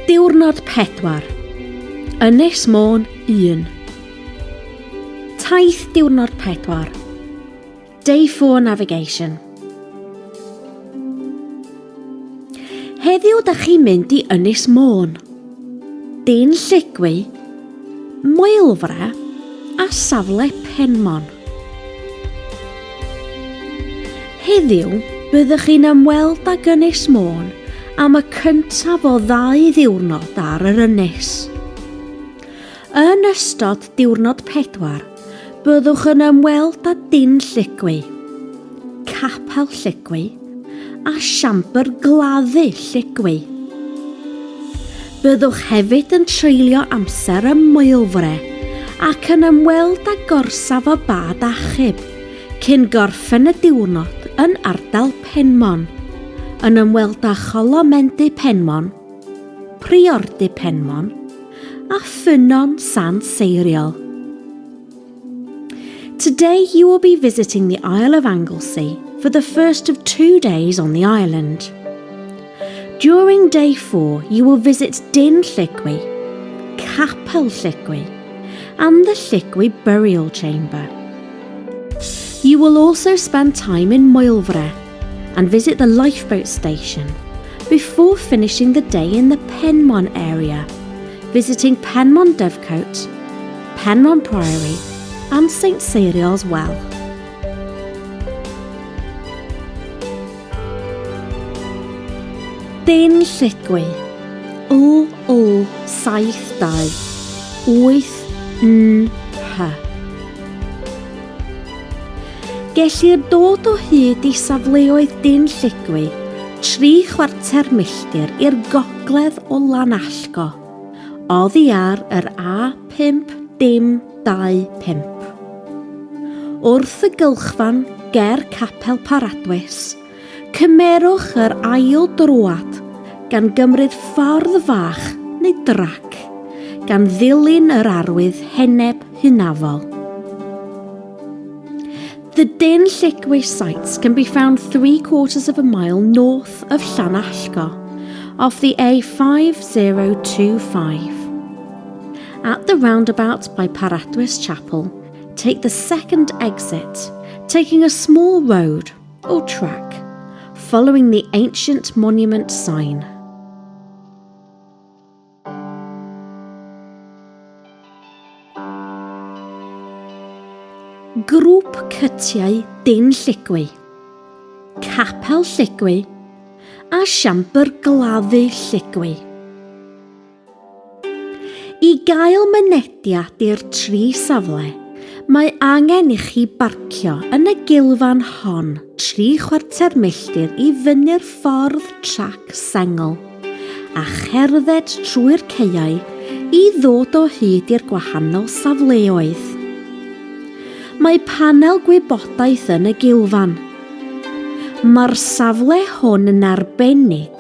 Diwrnod 4. Ynys Môn 1. Taith diwrnod 4. Day 4 Navigation. Heddiw dach chi'n mynd i Ynys Môn, dyn Lligwy, Moelfre a safle Penmon. Heddiw byddwch chi'n ymweld ag Ynys Môn am y cyntaf o 2 ddiwrnod ar yr ynys. Yn ystod diwrnod 4, byddwch yn ymweld â dyn Lligwy, capel Lligwy a siambr gladdu Lligwy. Byddwch hefyd yn treulio amser ym Moelfre ac yn ymweld â gorsaf o bad achub cyn gorffen y diwrnod yn ardal Penmon, yn ymweld â cholomendy Penmon, priordy Penmon a ffynon San Seiriol. Today you will be visiting the Isle of Anglesey for the first of 2 days on the island. During day 4 you will visit Dyn Lligwy, Capel Lligwy and the Lligwy burial chamber. You will also spend time in Moelfre and visit the lifeboat station before finishing the day in the Penmon area, visiting Penmon Dovecote, Penmon Priory and St Seiriol's Well. Dyn Lligwy, 72 Gellir dod o hyd i safleoedd Dyn Lligwy 3/4 milltir i'r gogledd o Lanallgo, oddi ar yr A5-25. Wrth y gylchfan ger Capel Paradwys, cymerwch yr ail drwad gan gymryd ffordd fach neu drac gan ddilyn yr arwydd heneb hynafol. The Dyn Lligwy sites can be found 3/4 mile north of Lanallgo, off the A5025. At the roundabout by Paradwys Chapel, take the second exit, taking a small road or track, following the ancient monument sign. Grŵp cytiau Dyn Lligwy, Capel Lligwy a siambr gladdu Lligwy. I gael mynediad i'r 3 safle, mae angen i chi barcio yn y gylfan hon 3/4 milltir i fyny'r ffordd trac sengl a cherdded trwy'r caeau i ddod o hyd i'r gwahanol safleoedd. Mae panel gwybodaeth yn y gylfan. Mae'r safle hwn yn arbennig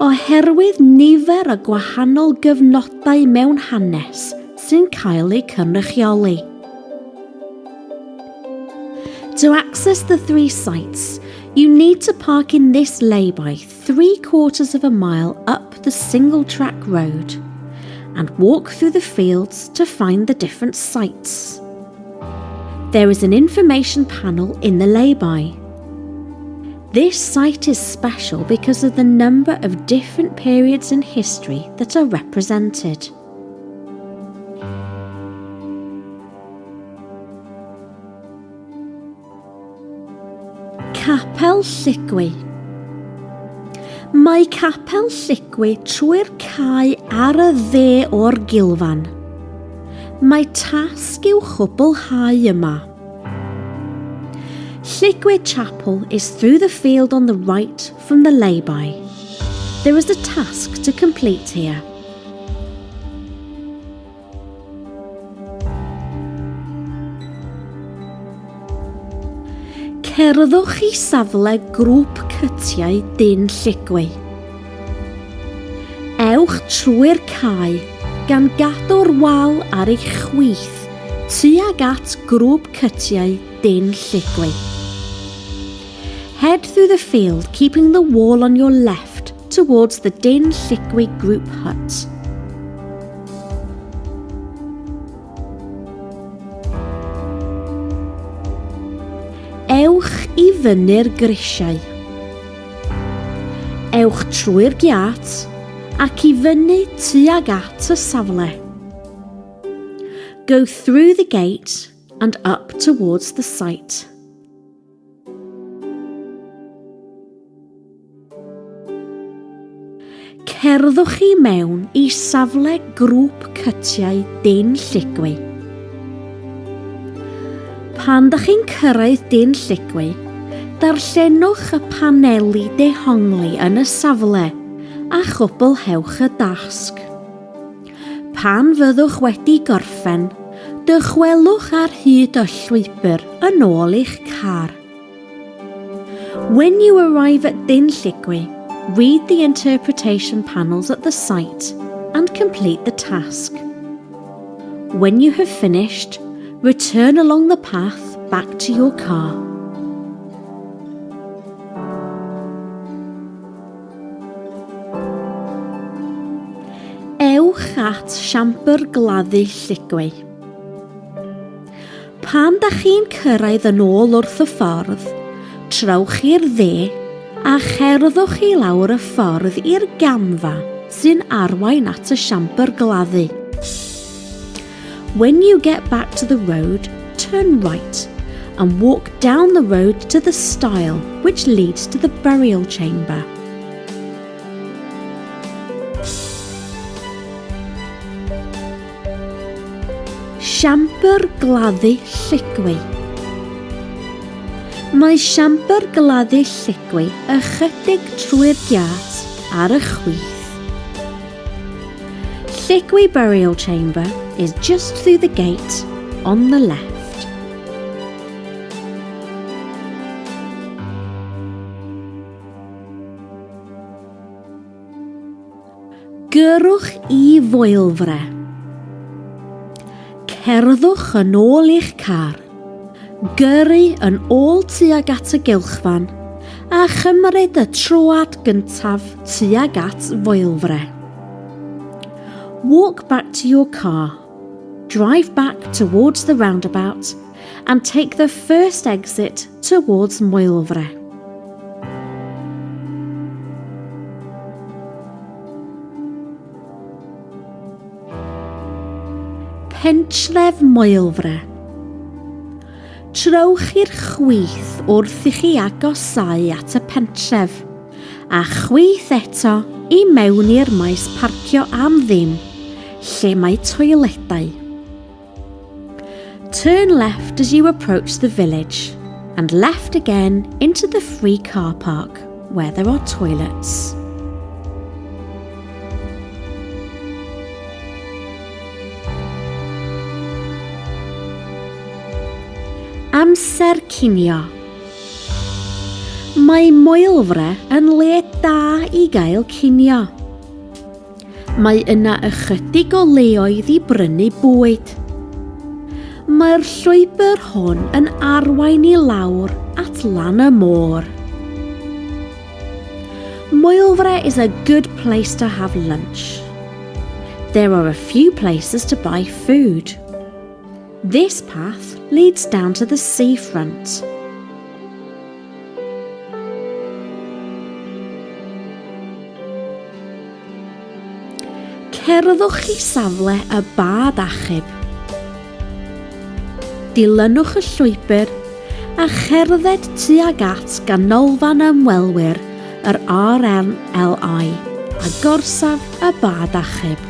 oherwydd nifer y gwahanol gyfnodau mewn hanes sy'n cael eu cynrychioli. To access the 3 sites, you need to park in this lay-by 3/4 mile up the single-track road and walk through the fields to find the different sites. There is an information panel in the lay-by. This site is special because of the number of different periods in history that are represented. Capel Lligwy. Mae Capel Lligwy trwy'r cae ar y dde o'r gylfan. Mae tasg i'w chwblhau yma. Lligwy Chapel is through the field on the right from the lay-by. There is a task to complete here. Cerddwch i safle grŵp cytiau Dyn Lligwy. Ewch trwy'r cae gan gadw'r wal ar eich chwith tuag at grŵp cytiau Dyn Lligwy. Head through the field keeping the wall on your left towards the Dyn Llicwy group hut. Ewch I fyny'r grisiau. Ewch trwy'r giat ac I fyny tuag at y safle. Go through the gate and up towards the site. Cerddwch I mewn I safle grŵp cytiau Dyn Llicwy. Pan dych chi'n cyrraedd Dyn Llicwy, darllenwch y paneli dehongli yn y safle a chwblhewch y dasg. Pan fyddwch wedi gorffen, dychwelwch ar hyd y llwybr yn ôl i'ch car. When you arrive at Dyn Llicwy, read the interpretation panels at the site and complete the task. When you have finished, return along the path back to your car. Ewch at siambr gladdu Llicwy. Pan dach chi'n cyrraedd yn ôl wrth y ffordd, trowch i'r dde a cherddwch I lawr y ffordd i'r gamfa sy'n arwain at y siambr gladdu. When you get back to the road, turn right and walk down the road to the stile which leads to the burial chamber. Siambr gladdu Llicwy. Mae siambr gladdu Llicwy ychydig trwy'r giat ar y chwith. Llicwy burial chamber is just through the gate on the left. Gyrwch I Foelfre. Cerddwch yn ôl i'ch car, gyrru yn ôl tuag at y gylchfan a chymryd y troad gyntaf tuag at Foelfre. Walk back to your car, drive back towards the roundabout and take the first exit towards Foelfre. Pentref Foelfre. Trowch i'r chwith wrth I chi agosau at y pentref, a chwith eto I mewn i'r maes parcio am ddim, lle mae toiledau. Turn left as you approach the village, and left again into the free car park, where there are toilets. Amser cinio. Mae Foelfre yn le da I gael cinio. Mae yna ychydig o leoedd I brynu bwyd. Mae'r llwybr hwn yn arwain I lawr at lan y môr. Foelfre is a good place to have lunch. There are a few places to buy food. This path leads down to the seafront. Cerddwch I safle y bad achub. Dilynwch y llwybr a cherdded tuag at ganolfan ymwelwyr yr RNLI a gorsaf y bad achub.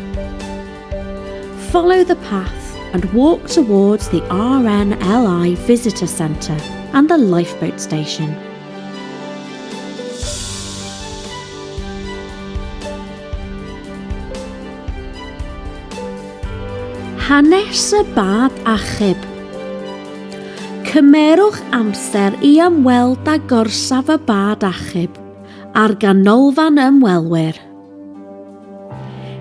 Follow the path and walk towards the RNLI Visitor Centre and the lifeboat station. Hanes y bad achub. Cymerwch amser I ymweld â gorsaf y bad achub ar ganolfan ymwelwyr.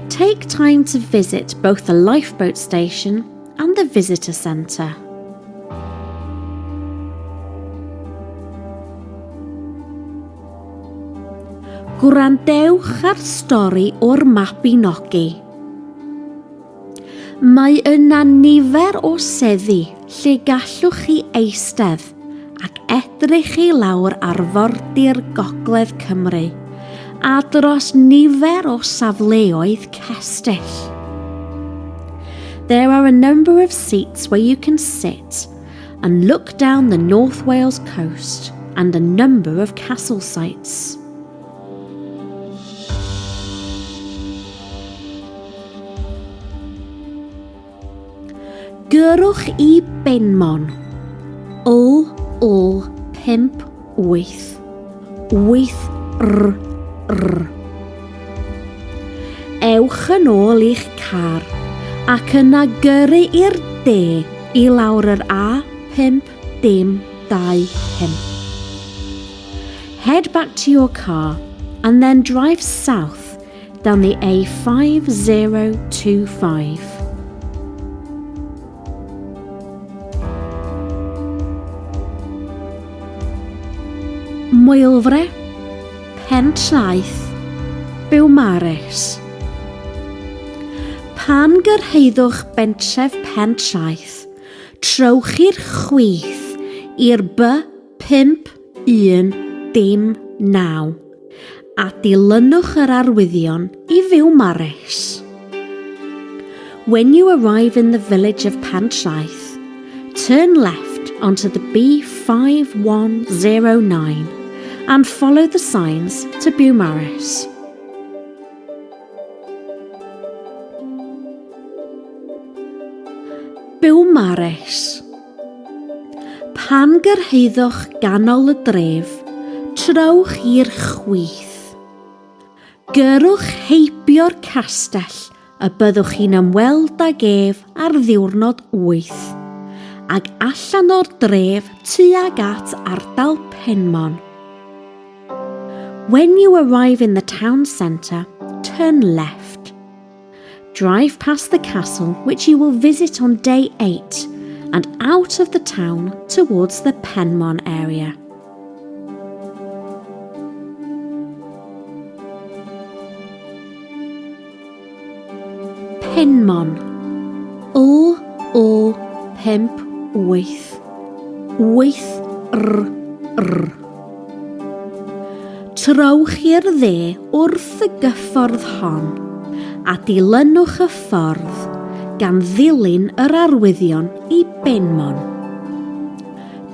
Take time to visit both the lifeboat station and the visitor centre. Gwrandewch ar stori o'r Mabinogi. Mae yna nifer o seddi lle gallwch chi eistedd ac edrych i lawr ar fordir Gogledd Cymru a dros nifer o safleoedd cestyll. There are a number of seats where you can sit and look down the North Wales coast and a number of castle sites. Gyrwch i Benmon, pimp wyth r. Ewch yn ôl i'ch car ac yna gyrru i'r de i lawr yr A525. Head back to your car and then drive south down the A5025. Moelfre, Taith, Beaumaris. Pan gyrhaeddwch bentref Taith, trowch i'r chwith i'r B5119 a dilynwch yr arwyddion i Beaumaris. When you arrive in the village of Taith, turn left onto the B5109 and follow the signs to Beaumaris. Beaumaris. Pan gyrhaeddwch ganol y dref, trowch i'r chwith. Gyrwch heibio'r castell y byddwch chi'n ymweld ag ef ar ddiwrnod 8 ac allan o'r dref tuag at ardal Penmon. When you arrive in the town centre, turn left. Drive past the castle, which you will visit on day 8, and out of the town towards the Penmon area. Penmon. Pimp wyth r. Trowch i'r dde wrth y gyffordd hon a dilynwch y ffordd gan ddilyn yr arwyddion i Benmon.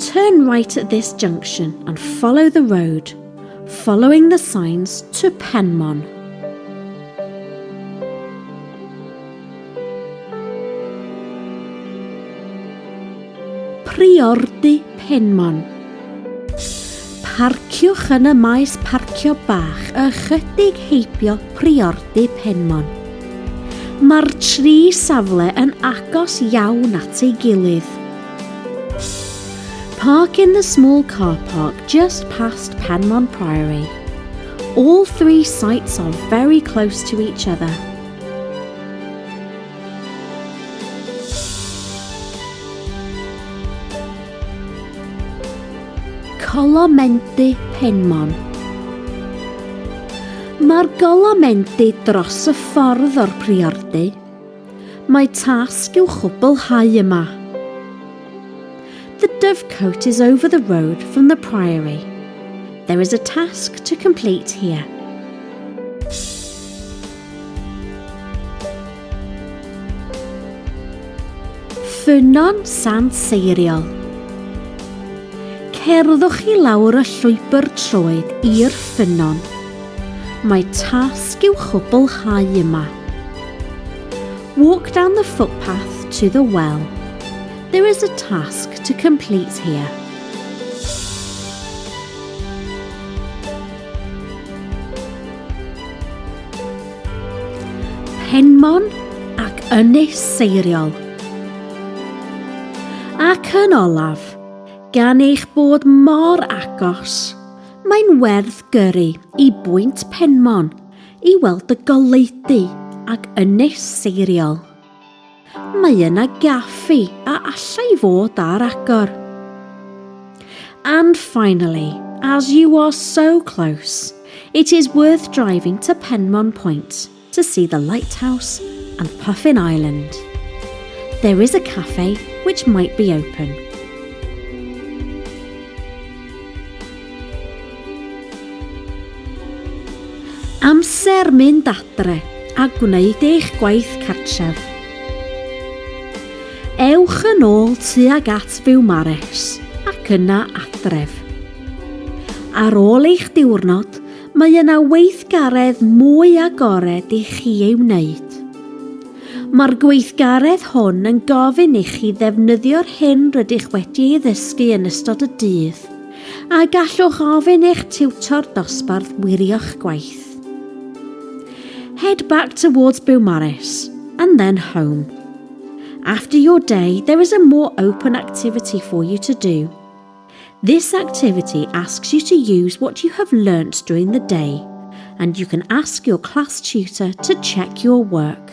Turn right at this junction and follow the road, following the signs to Penmon. Priordy Penmon. Parciwch yn y maes parcio bach ychydig heibio Priordy Penmon. Mae'r tri safle yn agos iawn at ei gilydd. Park in the small car park just past Penmon Priory. All three sites are very close to each other. Golomenti Penmon. Mae'r golomenti dros y ffordd o'r Priordy. Mae tasg i'w chwblhau yma. The dovecote is over the road from the Priory. There is a task to complete here. Ffynon Sant Seiriol. Cerddwch i lawr y llwybr troed i'r ffynon. Mae tasg i'w chwblhau yma. Walk down the footpath to the well. There is a task to complete here. Penmon ac Ynys Seiriol. Ac yn olaf, gan eich bod mor agos, mae'n werth gyrru i bwynt Penmon i weld y goleudy ac Ynys Seiriol. Mae yna gaffi a allai fod ar agor. And finally, as you are so close, It is worth driving to Penmon Point to see the lighthouse and Puffin Island. There is a cafe which might be open. Amser mynd adre a gwneud eich gwaith cartref. Ewch yn ôl tuag at Fiwmares ac yna adref. Ar ôl eich diwrnod, mae yna weithgaredd mwy agored i chi ei wneud. Mae'r gweithgaredd hwn yn gofyn i chi ddefnyddio'r hyn rydych wedi ei ddysgu yn ystod y dydd a gallwch ofyn eich tiwtor dosbarth wirio'ch gwaith. Head back towards Beaumaris and then home. After your day, there is a more open activity for you to do. This activity asks you to use what you have learnt during the day, and you can ask your class tutor to check your work.